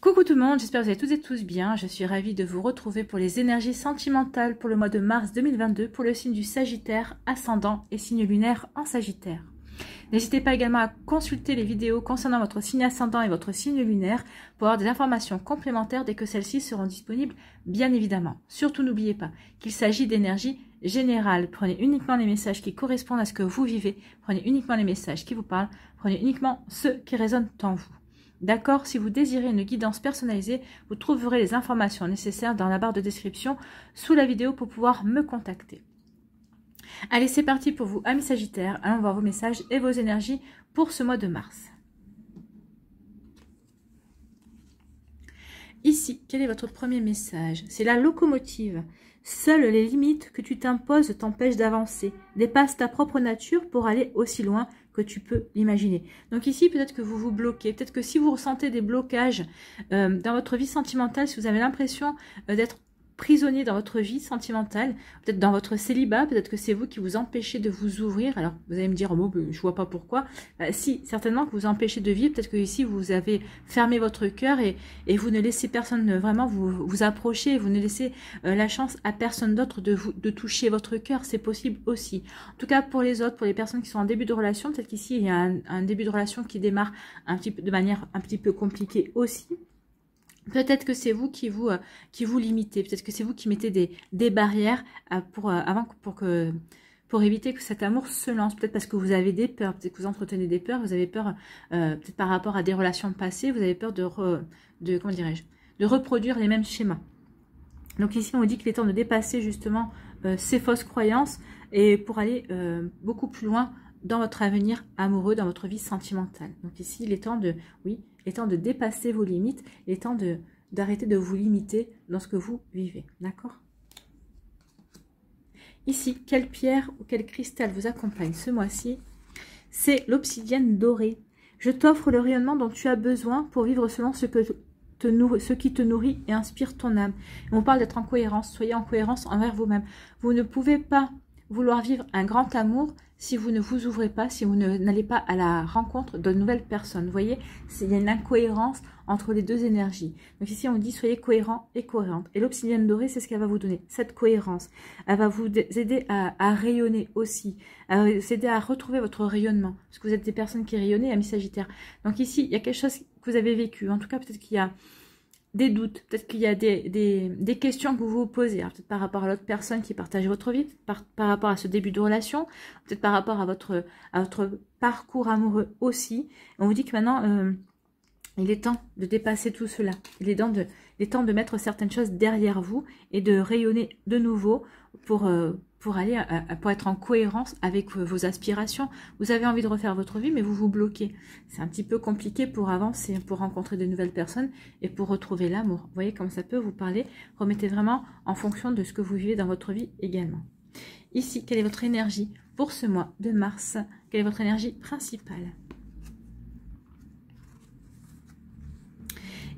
Coucou tout le monde, j'espère que vous allez toutes et tous bien. Je suis ravie de vous retrouver pour les énergies sentimentales pour le mois de mars 2022 pour le signe du Sagittaire, ascendant et signe lunaire en Sagittaire. N'hésitez pas également à consulter les vidéos concernant votre signe ascendant et votre signe lunaire pour avoir des informations complémentaires dès que celles-ci seront disponibles, bien évidemment. Surtout n'oubliez pas qu'il s'agit d'énergie générale. Prenez uniquement les messages qui correspondent à ce que vous vivez, prenez uniquement les messages qui vous parlent, prenez uniquement ceux qui résonnent en vous. D'accord, si vous désirez une guidance personnalisée, vous trouverez les informations nécessaires dans la barre de description sous la vidéo pour pouvoir me contacter. Allez, c'est parti pour vous, amis Sagittaires. Allons voir vos messages et vos énergies pour ce mois de mars. Ici, quel est votre premier message? C'est la locomotive. Seules les limites que tu t'imposes t'empêchent d'avancer. Dépasse ta propre nature pour aller aussi loin que tu peux l'imaginer. Donc ici, peut-être que vous vous bloquez. Peut-être que si vous ressentez des blocages dans votre vie sentimentale, si vous avez l'impression d'être prisonnier dans votre vie sentimentale, peut-être dans votre célibat, peut-être que c'est vous qui vous empêchez de vous ouvrir. Alors, vous allez me dire, oh, je vois pas pourquoi. Si, certainement que vous empêchez de vivre, peut-être que ici, vous avez fermé votre cœur et vous ne laissez personne vraiment vous approcher, vous ne laissez la chance à personne d'autre de toucher votre cœur, c'est possible aussi. En tout cas, pour les autres, pour les personnes qui sont en début de relation, peut-être qu'ici, il y a un début de relation qui démarre de manière un petit peu compliquée aussi. Peut-être que c'est vous qui vous limitez, peut-être que c'est vous qui mettez des barrières pour éviter que cet amour se lance. Peut-être parce que vous avez des peurs, peut-être que vous entretenez des peurs, vous avez peur peut-être par rapport à des relations passées, vous avez peur comment dirais-je, de reproduire les mêmes schémas. Donc ici, on vous dit qu'il est temps de dépasser justement ces fausses croyances et pour aller beaucoup plus loin dans votre avenir amoureux, dans votre vie sentimentale. Donc ici, il est temps de, oui, il est temps de dépasser vos limites, il est temps d'arrêter de vous limiter dans ce que vous vivez, d'accord? Ici, quelle pierre ou quel cristal vous accompagne ce mois-ci? C'est l'obsidienne dorée. Je t'offre le rayonnement dont tu as besoin pour vivre selon ce qui te nourrit et inspire ton âme. Et on parle d'être en cohérence, soyez en cohérence envers vous-même. Vous ne pouvez pas vouloir vivre un grand amour si vous ne vous ouvrez pas, si vous n'allez pas à la rencontre de nouvelles personnes. Vous voyez, il y a une incohérence entre les deux énergies. Donc ici, on dit soyez cohérent et cohérente. Et l'obsidienne dorée, c'est ce qu'elle va vous donner, cette cohérence. Elle va vous aider à rayonner aussi, à vous aider à retrouver votre rayonnement. Parce que vous êtes des personnes qui rayonnent, amis Sagittaires. Donc ici, il y a quelque chose que vous avez vécu. En tout cas, peut-être qu'il y a des doutes, peut-être qu'il y a des questions que vous vous posez, peut-être par rapport à l'autre personne qui partage votre vie, par rapport à ce début de relation, peut-être par rapport à votre parcours amoureux aussi. On vous dit que maintenant, il est temps de dépasser tout cela. Il est temps de mettre certaines choses derrière vous et de rayonner de nouveau pour être en cohérence avec vos aspirations. Vous avez envie de refaire votre vie, mais vous vous bloquez. C'est un petit peu compliqué pour avancer, pour rencontrer de nouvelles personnes et pour retrouver l'amour. Vous voyez comme ça peut vous parler. Remettez vraiment en fonction de ce que vous vivez dans votre vie également. Ici, quelle est votre énergie pour ce mois de mars? Quelle est votre énergie principale?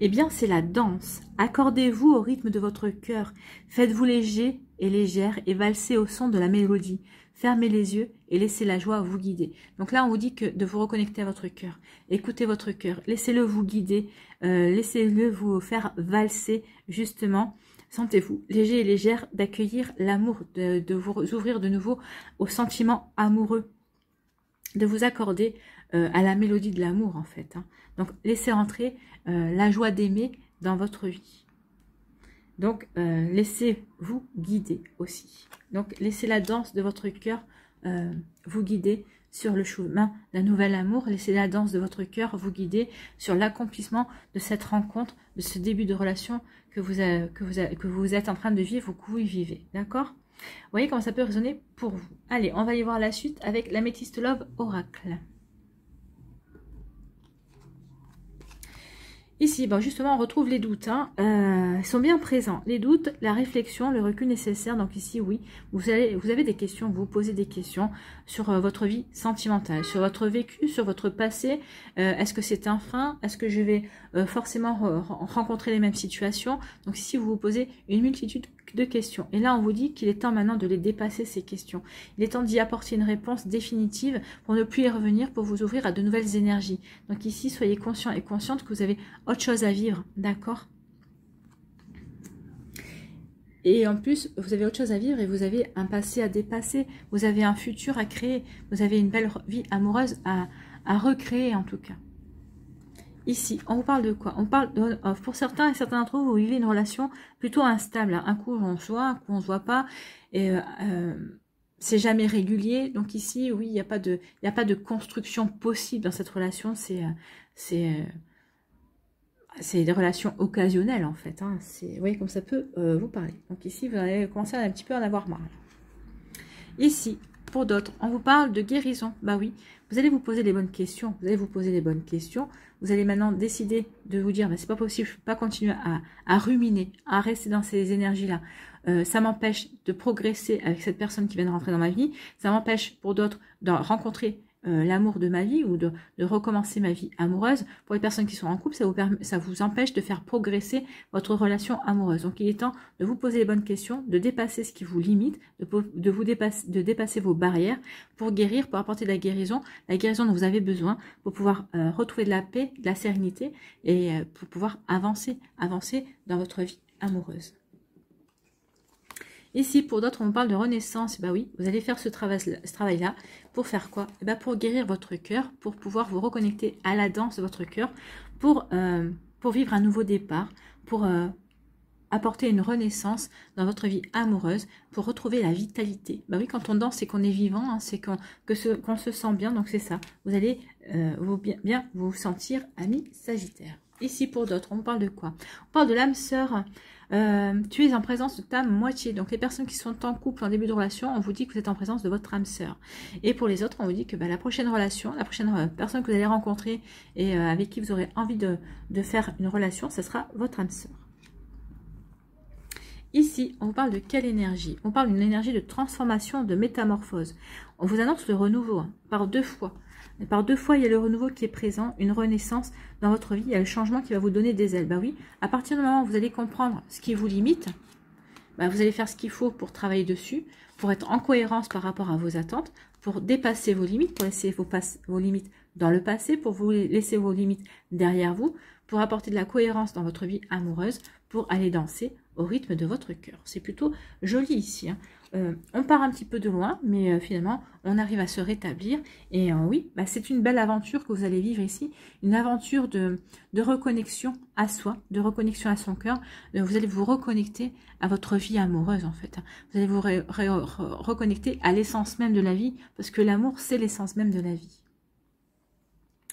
Eh bien, c'est la danse. Accordez-vous au rythme de votre cœur. Faites-vous léger et légère et valsez au son de la mélodie. Fermez les yeux et laissez la joie vous guider. Donc là, on vous dit que de vous reconnecter à votre cœur. Écoutez votre cœur. Laissez-le vous guider. Laissez-le vous faire valser, justement. Sentez-vous léger et légère d'accueillir l'amour, de vous ouvrir de nouveau aux sentiments amoureux. De vous accorder à la mélodie de l'amour, en fait. Donc, laissez entrer la joie d'aimer dans votre vie. Donc, laissez-vous guider aussi. Donc, laissez la danse de votre cœur vous guider sur le chemin d'un nouvel amour. Laissez la danse de votre cœur vous guider sur l'accomplissement de cette rencontre, de ce début de relation que vous êtes en train de vivre ou que vous vivez. D'accord ? Vous voyez comment ça peut résonner pour vous. Allez, on va aller voir la suite avec l'Améthyste Love Oracle. Ici, bon, justement, on retrouve les doutes. ils sont bien présents. Les doutes, la réflexion, le recul nécessaire. Donc ici, oui, vous avez des questions, vous posez des questions sur votre vie sentimentale, sur votre vécu, sur votre passé. Est-ce que c'est un frein? Est-ce que je vais forcément rencontrer les mêmes situations? Donc ici, vous vous posez une multitude de questions. Et là, on vous dit qu'il est temps maintenant de les dépasser, ces questions. Il est temps d'y apporter une réponse définitive pour ne plus y revenir, pour vous ouvrir à de nouvelles énergies. Donc ici, soyez conscients et conscientes que vous avez autre chose à vivre, d'accord? Et en plus, vous avez autre chose à vivre et vous avez un passé à dépasser, vous avez un futur à créer, vous avez une belle vie amoureuse à recréer en tout cas. Ici, on vous parle de quoi? On parle de on-off. Pour certains et certains d'entre vous, vous vivez une relation plutôt instable. Un coup, on se voit, un coup, on se voit pas. Et c'est jamais régulier. Donc ici, oui, il n'y a pas de construction possible dans cette relation. C'est des relations occasionnelles, en fait. Hein. Vous voyez comme ça peut vous parler. Donc ici, vous allez commencer à un petit peu en avoir marre. Ici, pour d'autres, on vous parle de guérison. Bah oui, vous allez vous poser les bonnes questions. Vous allez vous poser les bonnes questions. Vous allez maintenant décider de vous dire, bah, c'est pas possible, je ne peux pas continuer à ruminer, à rester dans ces énergies-là. Ça m'empêche de progresser avec cette personne qui vient de rentrer dans ma vie. Ça m'empêche pour d'autres de rencontrer l'amour de ma vie ou de recommencer ma vie amoureuse. Pour les personnes qui sont en couple, ça vous empêche de faire progresser votre relation amoureuse. Donc il est temps de vous poser les bonnes questions, de dépasser ce qui vous limite, de dépasser vos barrières pour guérir, pour apporter de la guérison dont vous avez besoin pour pouvoir retrouver de la paix, de la sérénité et pour pouvoir avancer dans votre vie amoureuse. Ici, pour d'autres, on parle de renaissance. Bah oui, vous allez faire ce travail-là. Pour faire quoi? Bah pour guérir votre cœur, pour pouvoir vous reconnecter à la danse de votre cœur, pour vivre un nouveau départ, pour apporter une renaissance dans votre vie amoureuse, pour retrouver la vitalité. Bah oui, quand on danse, c'est qu'on est vivant, hein, c'est qu'on se sent bien, donc c'est ça. Vous allez bien vous sentir ami Sagittaire. Ici, pour d'autres, on parle de quoi? On parle de l'âme sœur. Tu es en présence de ta moitié. Donc les personnes qui sont en couple en début de relation, on vous dit que vous êtes en présence de votre âme sœur. Et pour les autres, on vous dit que bah, la prochaine relation, la prochaine personne que vous allez rencontrer et avec qui vous aurez envie de faire une relation, ce sera votre âme sœur. Ici, on vous parle de quelle énergie? On parle d'une énergie de transformation, de métamorphose. On vous annonce le renouveau hein, par 2 fois. Et par 2 fois, il y a le renouveau qui est présent, une renaissance dans votre vie. Il y a le changement qui va vous donner des ailes. Bah oui, à partir du moment où vous allez comprendre ce qui vous limite, bah vous allez faire ce qu'il faut pour travailler dessus, pour être en cohérence par rapport à vos attentes, pour dépasser vos limites, pour laisser vos limites dans le passé, pour vous laisser vos limites derrière vous, pour apporter de la cohérence dans votre vie amoureuse, pour aller danser au rythme de votre cœur. C'est plutôt joli ici. Hein. On part un petit peu de loin, mais finalement, on arrive à se rétablir. Et oui, bah, c'est une belle aventure que vous allez vivre ici. Une aventure de reconnexion à soi, de reconnexion à son cœur. Vous allez vous reconnecter à votre vie amoureuse, en fait. Vous allez vous reconnecter à l'essence même de la vie, parce que l'amour, c'est l'essence même de la vie.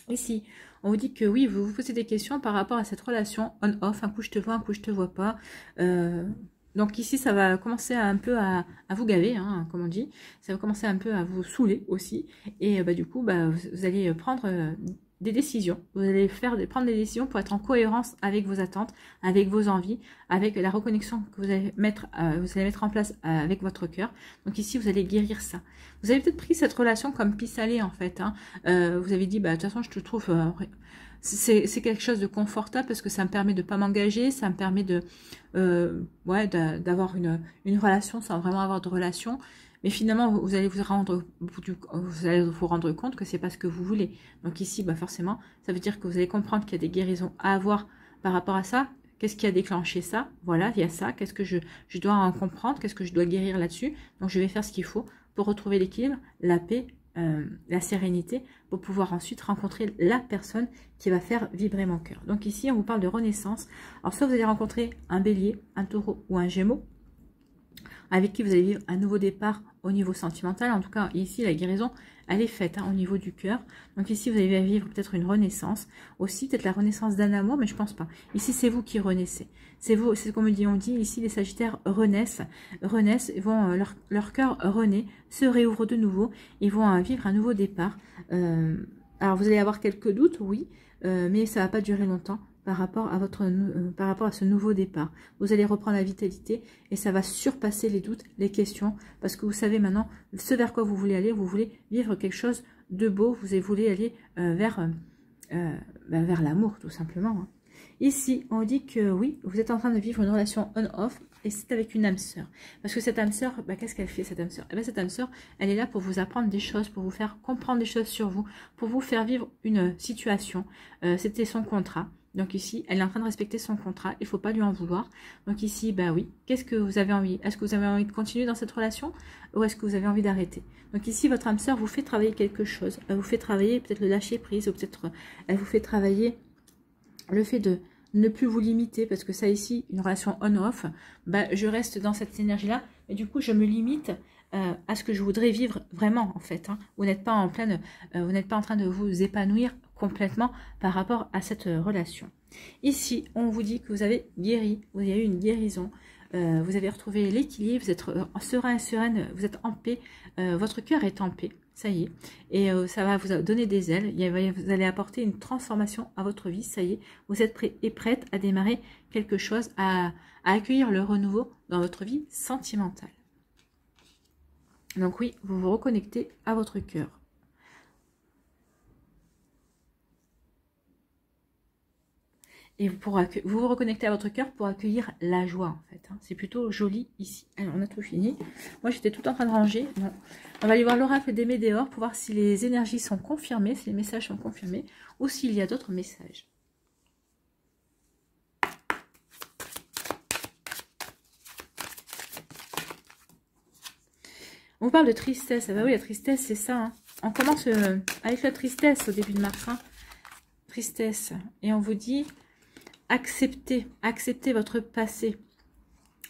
Ici, on vous dit que oui, vous vous posez des questions par rapport à cette relation on-off. Un coup, je te vois, un coup, je te vois pas. Donc ici, ça va commencer un peu à vous gaver, hein, comme on dit. Ça va commencer un peu à vous saouler aussi. Et bah, du coup, bah, vous allez prendre des décisions. Vous allez prendre des décisions pour être en cohérence avec vos attentes, avec vos envies, avec la reconnexion que vous allez mettre en place avec votre cœur. Donc ici, vous allez guérir ça. Vous avez peut-être pris cette relation comme pis-aller, en fait. Hein. Vous avez dit, bah, de toute façon, je te trouve... c'est quelque chose de confortable parce que ça me permet de ne pas m'engager, ça me permet d'avoir une relation sans vraiment avoir de relation. Mais finalement, vous allez vous rendre compte que c'est pas ce que vous voulez. Donc ici, bah forcément, ça veut dire que vous allez comprendre qu'il y a des guérisons à avoir par rapport à ça. Qu'est-ce qui a déclenché ça? Voilà, il y a ça. Qu'est-ce que je dois en comprendre? Qu'est-ce que je dois guérir là-dessus? Donc je vais faire ce qu'il faut pour retrouver l'équilibre, la paix, la sérénité, pour pouvoir ensuite rencontrer la personne qui va faire vibrer mon cœur. Donc ici, on vous parle de renaissance. Alors soit vous allez rencontrer un bélier, un taureau ou un gémeaux, avec qui vous allez vivre un nouveau départ au niveau sentimental. En tout cas, ici, la guérison, elle est faite hein, au niveau du cœur. Donc ici, vous allez vivre peut-être une renaissance. Aussi, peut-être la renaissance d'un amour, mais je pense pas. Ici, c'est vous qui renaissez. C'est vous, c'est comme on dit, ici, les Sagittaires renaissent, leur cœur renaît, se réouvre de nouveau. Ils vont vivre un nouveau départ. Alors, vous allez avoir quelques doutes, oui, mais ça va pas durer longtemps. par rapport à ce nouveau départ. Vous allez reprendre la vitalité et ça va surpasser les doutes, les questions, parce que vous savez maintenant ce vers quoi vous voulez aller. Vous voulez vivre quelque chose de beau, vous voulez aller vers l'amour tout simplement. Ici, on dit que oui, vous êtes en train de vivre une relation on-off et c'est avec une âme sœur. Parce que cette âme sœur, qu'est-ce qu'elle fait cette âme sœur? Cette âme sœur, elle est là pour vous apprendre des choses, pour vous faire comprendre des choses sur vous, pour vous faire vivre une situation. C'était son contrat. Donc ici, elle est en train de respecter son contrat. Il ne faut pas lui en vouloir. Donc ici, oui, qu'est-ce que vous avez envie? Est-ce que vous avez envie de continuer dans cette relation ou est-ce que vous avez envie d'arrêter? Donc ici, votre âme sœur vous fait travailler quelque chose. Elle vous fait travailler peut-être le lâcher prise ou peut-être elle vous fait travailler le fait de ne plus vous limiter, parce que ça ici, une relation on-off, je reste dans cette énergie-là, et du coup, je me limite à ce que je voudrais vivre vraiment, en fait. Vous n'êtes pas en train de vous épanouir complètement par rapport à cette relation. Ici, on vous dit que vous avez guéri, vous avez eu une guérison, vous avez retrouvé l'équilibre, vous êtes serein et sereine, vous êtes en paix, votre cœur est en paix. Ça y est, et ça va vous donner des ailes, vous allez apporter une transformation à votre vie, ça y est, vous êtes prêt et prête à démarrer quelque chose, à accueillir le renouveau dans votre vie sentimentale. Donc oui, vous vous reconnectez à votre cœur. Et vous vous reconnectez à votre cœur pour accueillir la joie, en fait. C'est plutôt joli ici. Alors, on a tout fini. Moi, j'étais tout en train de ranger. Bon. On va aller voir l'oracle des Médéors pour voir si les énergies sont confirmées, si les messages sont confirmés, ou s'il y a d'autres messages. On vous parle de tristesse. Ah bah oui, la tristesse, c'est ça. On commence avec la tristesse au début de mars. Tristesse. Et on vous dit... Acceptez votre passé,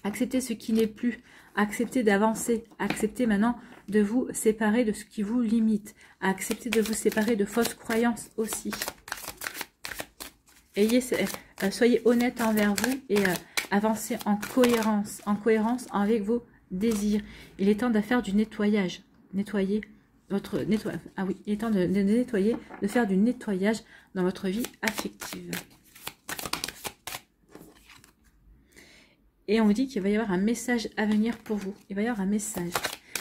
acceptez ce qui n'est plus, acceptez d'avancer, acceptez maintenant de vous séparer de ce qui vous limite, acceptez de vous séparer de fausses croyances aussi. Soyez honnête envers vous et avancez en cohérence avec vos désirs. Il est temps de faire du nettoyage, il est temps de nettoyer, de faire du nettoyage dans votre vie affective. Et on vous dit qu'il va y avoir un message à venir pour vous. Il va y avoir un message.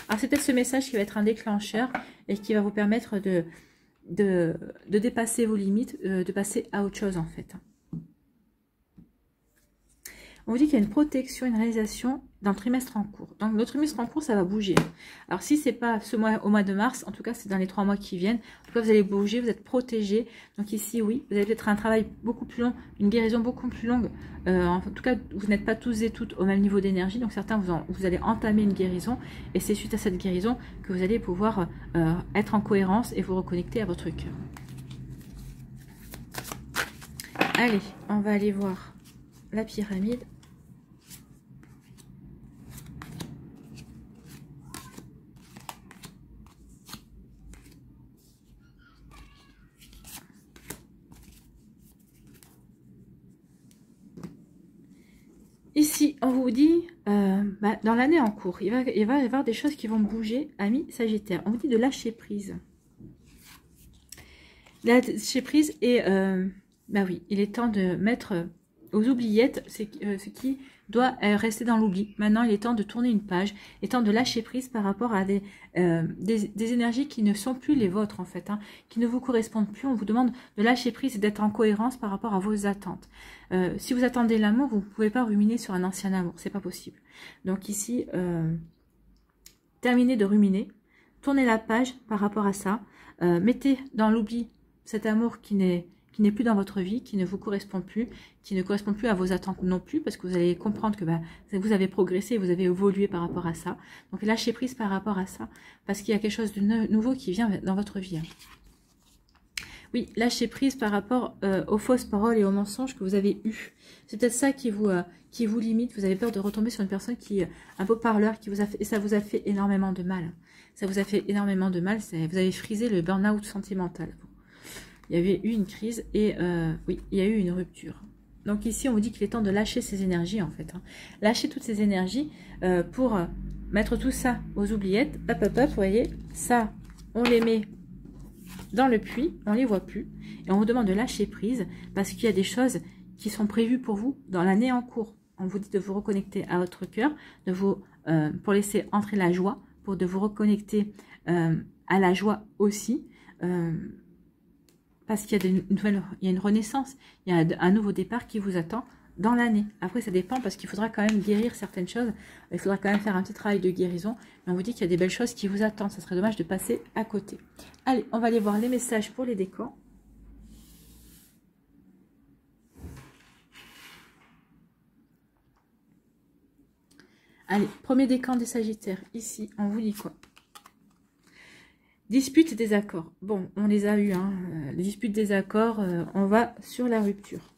Alors, c'est peut-être ce message qui va être un déclencheur et qui va vous permettre de dépasser vos limites, de passer à autre chose, en fait. On vous dit qu'il y a une protection, une réalisation dans le trimestre en cours. Donc, le trimestre en cours, ça va bouger. Alors, si ce n'est pas au mois de mars, en tout cas, c'est dans les 3 mois qui viennent. En tout cas, vous allez bouger, vous êtes protégé. Donc, ici, oui, vous avez peut-être un travail beaucoup plus long, une guérison beaucoup plus longue. En tout cas, vous n'êtes pas tous et toutes au même niveau d'énergie. Donc, certains, vous allez entamer une guérison. Et c'est suite à cette guérison que vous allez pouvoir être en cohérence et vous reconnecter à votre cœur. Allez, on va aller voir la pyramide. Ici, on vous dit, dans l'année en cours, il va y avoir des choses qui vont bouger, amis Sagittaire. On vous dit de lâcher prise. Lâcher prise et, oui, il est temps de mettre aux oubliettes ce qui doit rester dans l'oubli. Maintenant, il est temps de tourner une page, il est temps de lâcher prise par rapport à des énergies qui ne sont plus les vôtres, en fait, qui ne vous correspondent plus. On vous demande de lâcher prise et d'être en cohérence par rapport à vos attentes. Si vous attendez l'amour, vous ne pouvez pas ruminer sur un ancien amour, c'est pas possible. Donc ici, terminez de ruminer, tournez la page par rapport à ça, mettez dans l'oubli cet amour qui n'est plus dans votre vie, qui ne vous correspond plus, qui ne correspond plus à vos attentes non plus, parce que vous allez comprendre que vous avez progressé, vous avez évolué par rapport à ça. Donc lâchez prise par rapport à ça, parce qu'il y a quelque chose de nouveau qui vient dans votre vie. Oui, lâchez prise par rapport aux fausses paroles et aux mensonges que vous avez eus. C'est peut-être ça qui vous limite. Vous avez peur de retomber sur une personne qui un beau parleur, et ça vous a fait énormément de mal. Ça vous a fait énormément de mal. Vous avez frisé le burn-out sentimental. Il y avait eu une crise et oui, il y a eu une rupture. Donc ici, on vous dit qu'il est temps de lâcher ces énergies, en fait. Lâcher toutes ces énergies pour mettre tout ça aux oubliettes. Hop, hop, hop, vous voyez, ça, on les met dans le puits, on ne les voit plus. Et on vous demande de lâcher prise parce qu'il y a des choses qui sont prévues pour vous dans l'année en cours. On vous dit de vous reconnecter à votre cœur, de vous, pour laisser entrer la joie, de vous reconnecter à la joie aussi, parce qu'il y a une renaissance, il y a un nouveau départ qui vous attend dans l'année. Après, ça dépend parce qu'il faudra quand même guérir certaines choses, il faudra quand même faire un petit travail de guérison, mais on vous dit qu'il y a des belles choses qui vous attendent, ça serait dommage de passer à côté. Allez, on va aller voir les messages pour les décans. Allez, premier décan des Sagittaires. Ici, on vous dit quoi? Disputes et désaccords. Bon, on les a eus, hein. Les disputes, désaccords, on va sur la rupture.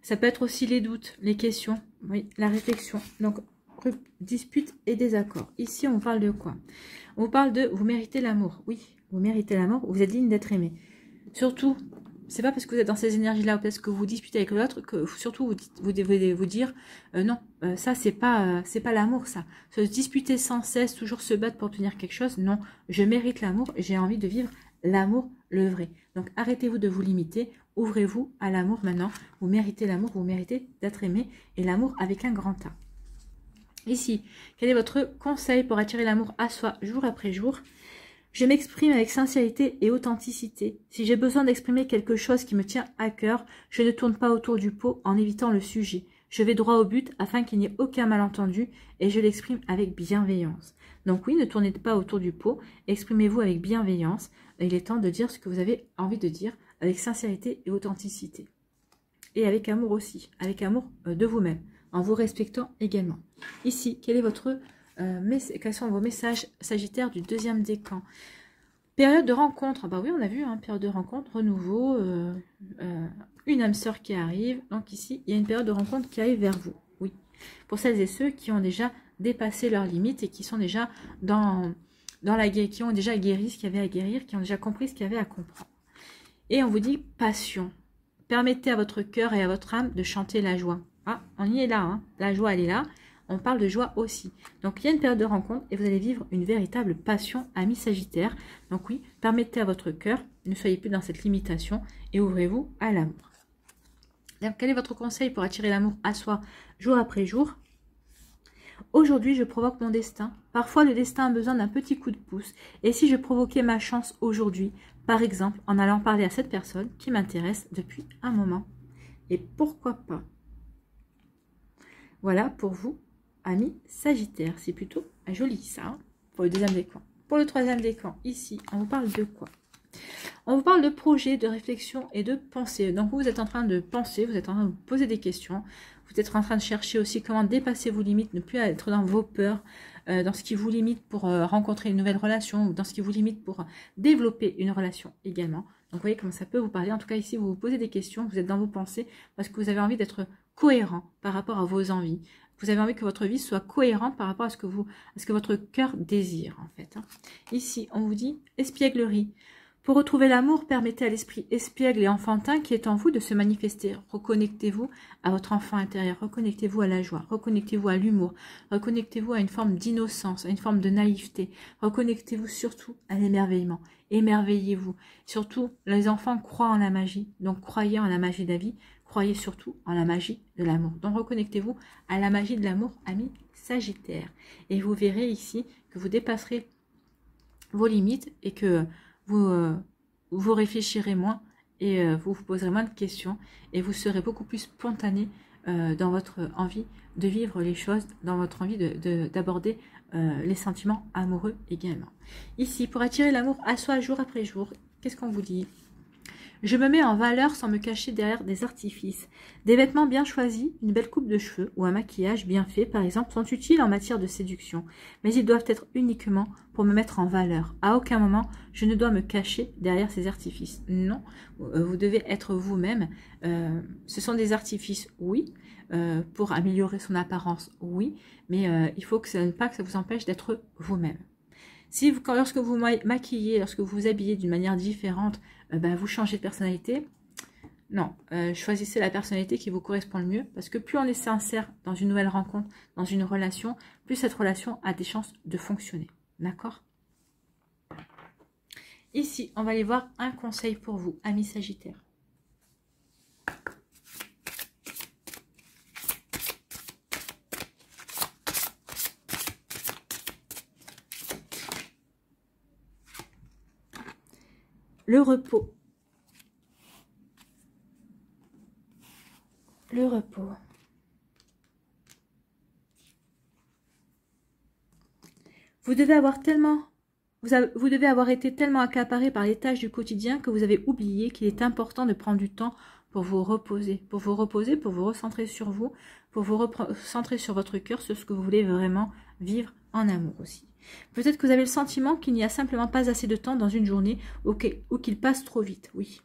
Ça peut être aussi les doutes, les questions, oui, la réflexion. Donc, disputes et désaccords. Ici, on parle de quoi? On parle de vous méritez l'amour. Oui, vous méritez l'amour, vous êtes digne d'être aimé. Surtout, c'est pas parce que vous êtes dans ces énergies-là ou parce que vous disputez avec l'autre que surtout vous devez vous dire non, ça c'est pas l'amour, ça. Se disputer sans cesse, toujours se battre pour obtenir quelque chose, non, je mérite l'amour, j'ai envie de vivre l'amour, le vrai. Donc arrêtez-vous de vous limiter, ouvrez-vous à l'amour maintenant. Vous méritez l'amour, vous méritez d'être aimé et l'amour avec un grand A. Ici, quel est votre conseil pour attirer l'amour à soi jour après jour? Je m'exprime avec sincérité et authenticité. Si j'ai besoin d'exprimer quelque chose qui me tient à cœur, je ne tourne pas autour du pot en évitant le sujet. Je vais droit au but afin qu'il n'y ait aucun malentendu et je l'exprime avec bienveillance. Donc oui, ne tournez pas autour du pot, exprimez-vous avec bienveillance. Il est temps de dire ce que vous avez envie de dire avec sincérité et authenticité. Et avec amour aussi, avec amour de vous-même, en vous respectant également. Ici, quel est votre... quels sont vos messages Sagittaires du deuxième décan? Période de rencontre, bah oui on a vu, hein, période de rencontre, renouveau, une âme sœur qui arrive, donc ici il y a une période de rencontre qui arrive vers vous, oui. Pour celles et ceux qui ont déjà dépassé leurs limites et qui sont déjà qui ont déjà guéri ce qu'il y avait à guérir, qui ont déjà compris ce qu'il y avait à comprendre. Et on vous dit passion, permettez à votre cœur et à votre âme de chanter la joie. Ah, on y est là, hein. La joie elle est là. On parle de joie aussi. Donc, il y a une période de rencontre et vous allez vivre une véritable passion, amis Sagittaire. Donc oui, permettez à votre cœur, ne soyez plus dans cette limitation et ouvrez-vous à l'amour. Donc, quel est votre conseil pour attirer l'amour à soi jour après jour? Aujourd'hui, je provoque mon destin. Parfois, le destin a besoin d'un petit coup de pouce. Et si je provoquais ma chance aujourd'hui, par exemple, en allant parler à cette personne qui m'intéresse depuis un moment? Et pourquoi pas? Voilà pour vous. Amis Sagittaire, c'est plutôt joli ça, hein, pour le deuxième décan. Pour le troisième décan, ici, on vous parle de quoi? On vous parle de projet, de réflexion et de pensée. Donc vous êtes en train de penser, vous êtes en train de vous poser des questions, vous êtes en train de chercher aussi comment dépasser vos limites, ne plus être dans vos peurs, dans ce qui vous limite pour rencontrer une nouvelle relation, ou dans ce qui vous limite pour développer une relation également. Donc vous voyez comment ça peut vous parler. En tout cas ici, vous vous posez des questions, vous êtes dans vos pensées, parce que vous avez envie d'être cohérent par rapport à vos envies. Vous avez envie que votre vie soit cohérente par rapport à ce que votre cœur désire, en fait. Hein. Ici, on vous dit espièglerie. Pour retrouver l'amour, permettez à l'esprit espiègle et enfantin qui est en vous de se manifester. Reconnectez-vous à votre enfant intérieur, reconnectez-vous à la joie, reconnectez-vous à l'humour, reconnectez-vous à une forme d'innocence, à une forme de naïveté. Reconnectez-vous surtout à l'émerveillement. Émerveillez-vous. Surtout, les enfants croient en la magie, donc croyez en la magie de la vie. Croyez surtout en la magie de l'amour. Donc reconnectez-vous à la magie de l'amour, amis Sagittaire. Et vous verrez ici que vous dépasserez vos limites et que vous réfléchirez moins et vous vous poserez moins de questions et vous serez beaucoup plus spontané dans votre envie de vivre les choses, dans votre envie d'aborder les sentiments amoureux également. Ici, pour attirer l'amour à soi jour après jour, qu'est-ce qu'on vous dit ? Je me mets en valeur sans me cacher derrière des artifices. Des vêtements bien choisis, une belle coupe de cheveux ou un maquillage bien fait, par exemple, sont utiles en matière de séduction. Mais ils doivent être uniquement pour me mettre en valeur. À aucun moment, je ne dois me cacher derrière ces artifices. Non, vous devez être vous-même. Ce sont des artifices, oui, pour améliorer son apparence, oui. Mais il faut que ça vous empêche d'être vous-même. Si lorsque vous maquillez, lorsque vous vous habillez d'une manière différente, vous changez de personnalité, non, choisissez la personnalité qui vous correspond le mieux, parce que plus on est sincère dans une nouvelle rencontre, dans une relation, plus cette relation a des chances de fonctionner, d'accord? Ici, on va aller voir un conseil pour vous, amis Sagittaires. Le repos. Le repos. Vous devez avoir été tellement accaparé par les tâches du quotidien que vous avez oublié qu'il est important de prendre du temps pour vous reposer. Pour vous reposer, pour vous recentrer sur vous, pour vous recentrer sur votre cœur, sur ce que vous voulez vraiment vivre en amour aussi. Peut-être que vous avez le sentiment qu'il n'y a simplement pas assez de temps dans une journée ou qu'il passe trop vite, oui.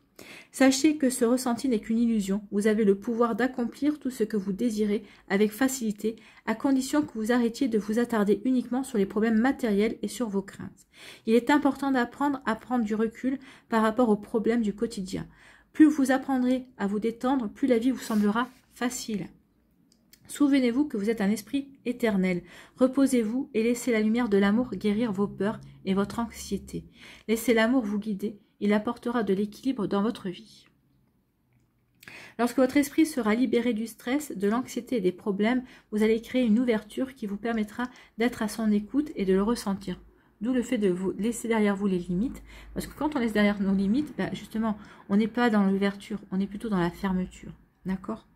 Sachez que ce ressenti n'est qu'une illusion. Vous avez le pouvoir d'accomplir tout ce que vous désirez avec facilité, à condition que vous arrêtiez de vous attarder uniquement sur les problèmes matériels et sur vos craintes. Il est important d'apprendre à prendre du recul par rapport aux problèmes du quotidien. Plus vous apprendrez à vous détendre, plus la vie vous semblera facile. Souvenez-vous que vous êtes un esprit éternel. Reposez-vous et laissez la lumière de l'amour guérir vos peurs et votre anxiété. Laissez l'amour vous guider. Il apportera de l'équilibre dans votre vie. Lorsque votre esprit sera libéré du stress, de l'anxiété et des problèmes, vous allez créer une ouverture qui vous permettra d'être à son écoute et de le ressentir. D'où le fait de vous laisser derrière vous les limites. Parce que quand on laisse derrière nos limites, justement, on n'est pas dans l'ouverture, on est plutôt dans la fermeture. D'accord ?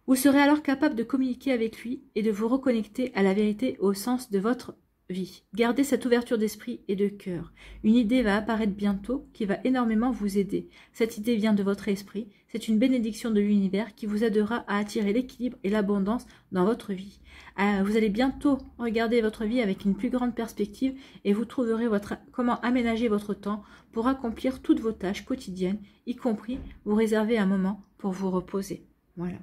Vous serez alors capable de communiquer avec lui et de vous reconnecter à la vérité au sens de votre vie. Gardez cette ouverture d'esprit et de cœur. Une idée va apparaître bientôt qui va énormément vous aider. Cette idée vient de votre esprit. C'est une bénédiction de l'univers qui vous aidera à attirer l'équilibre et l'abondance dans votre vie. Vous allez bientôt regarder votre vie avec une plus grande perspective et vous trouverez comment aménager votre temps pour accomplir toutes vos tâches quotidiennes, y compris vous réserver un moment pour vous reposer. Voilà.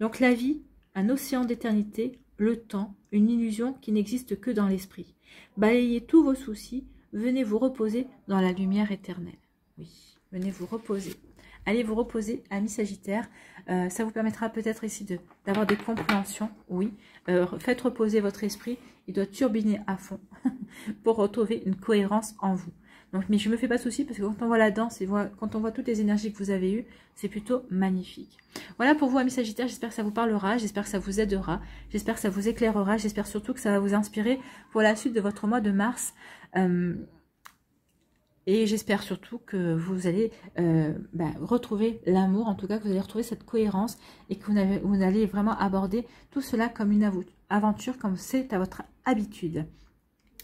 Donc la vie, un océan d'éternité, le temps, une illusion qui n'existe que dans l'esprit. Balayez tous vos soucis, venez vous reposer dans la lumière éternelle. Oui, venez vous reposer. Allez vous reposer, amis Sagittaires. Ça vous permettra peut-être ici d'avoir des compréhensions. Oui, faites reposer votre esprit. Il doit turbiner à fond pour retrouver une cohérence en vous. Donc, mais je ne me fais pas de soucis parce que quand on voit la danse et quand on voit toutes les énergies que vous avez eues, c'est plutôt magnifique. Voilà pour vous, amis Sagittaires. J'espère que ça vous parlera, j'espère que ça vous aidera, j'espère que ça vous éclairera, j'espère surtout que ça va vous inspirer pour la suite de votre mois de mars. Et j'espère surtout que vous allez retrouver l'amour, en tout cas que vous allez retrouver cette cohérence et que vous allez vraiment aborder tout cela comme une aventure, comme c'est à votre habitude.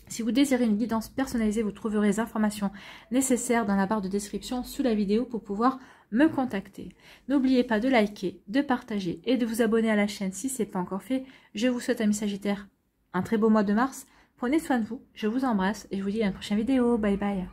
Si vous désirez une guidance personnalisée, vous trouverez les informations nécessaires dans la barre de description sous la vidéo pour pouvoir me contacter. N'oubliez pas de liker, de partager et de vous abonner à la chaîne si ce n'est pas encore fait. Je vous souhaite, amis Sagittaires, un très beau mois de mars. Prenez soin de vous, je vous embrasse et je vous dis à une prochaine vidéo. Bye bye.